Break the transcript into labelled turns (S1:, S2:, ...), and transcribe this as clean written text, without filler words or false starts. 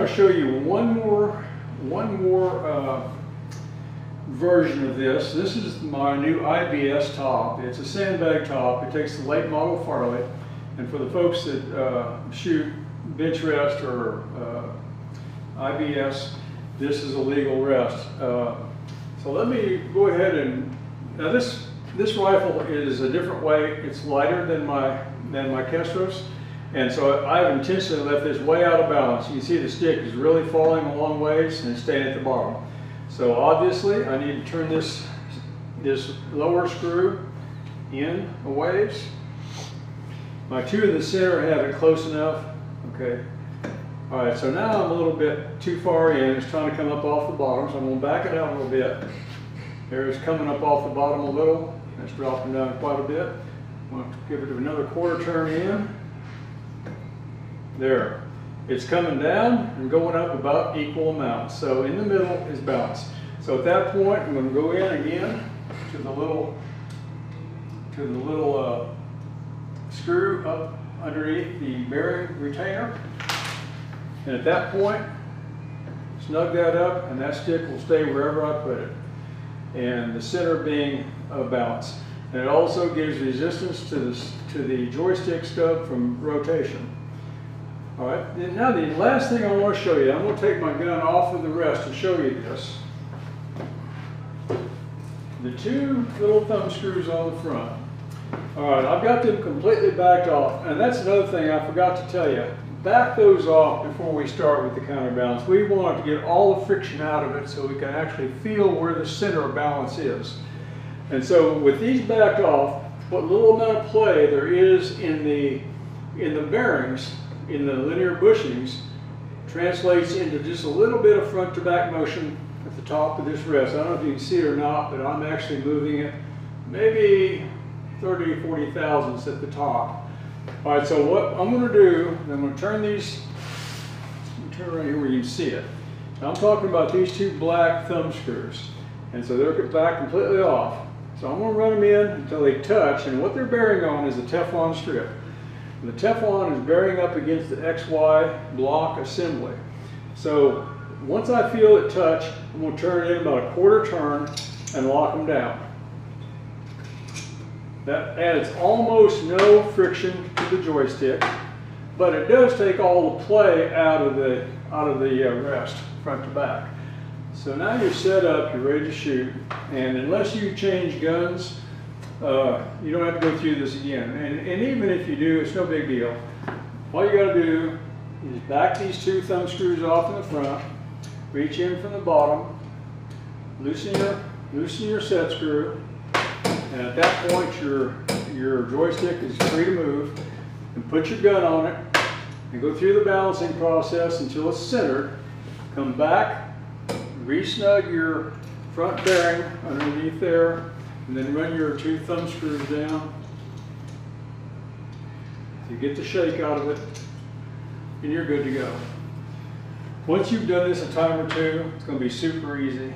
S1: going to show you one more version of this. This is my new IBS top. It's a sandbag top. It takes the late model Farley. And for the folks that shoot bench rest or IBS, this is a legal rest. So let me go ahead and, now this rifle is a different weight. It's lighter than my Kestros. And so I've intentionally left this way out of balance. You can see the stick is really falling a long ways and it's staying at the bottom. So obviously I need to turn this lower screw in a ways. My two in the center have it close enough. Okay. All right, so now I'm a little bit too far in. It's trying to come up off the bottom, so I'm going to back it out a little bit. There it's coming up off the bottom a little. It's dropping down quite a bit. I'm going to give it another quarter turn in. There. It's coming down and going up about equal amounts. So in the middle is balance. So at that point, I'm going to go in again to the little screw up underneath the bearing retainer. And at that point, snug that up and that stick will stay wherever I put it. And the center being a balance. And it also gives resistance to the joystick stub from rotation. All right, and now the last thing I want to show you, I'm going to take my gun off of the rest to show you this. The two little thumb screws on the front. All right, I've got them completely backed off, and that's another thing I forgot to tell you. Back those off before we start with the counterbalance. We want to get all the friction out of it so we can actually feel where the center of balance is. And so with these backed off, what little amount of play there is in the bearings, in the linear bushings, translates into just a little bit of front to back motion at the top of this rest. I don't know if you can see it or not, but I'm actually moving it maybe 30 or 40 thousandths at the top. All right, so what I'm going to do, I'm going to turn these, turn around here where you can see it. Now I'm talking about these two black thumb screws. And so they're back completely off. So I'm going to run them in until they touch, and what they're bearing on is a Teflon strip. The Teflon is bearing up against the XY block assembly. So once I feel it touch, I'm going to turn it in about a quarter turn and lock them down. That adds almost no friction to the joystick, but it does take all the play out of the rest, front to back. So now you're set up, you're ready to shoot, and unless you change guns, you don't have to go through this again. And even if you do, it's no big deal. All you got to do is back these two thumb screws off in the front, reach in from the bottom, loosen your set screw, and at that point your joystick is free to move, and put your gun on it and go through the balancing process until it's centered. Come back, re-snug your front bearing underneath there, and then run your two thumb screws down. You get the shake out of it, and you're good to go. Once you've done this a time or two, it's going to be super easy.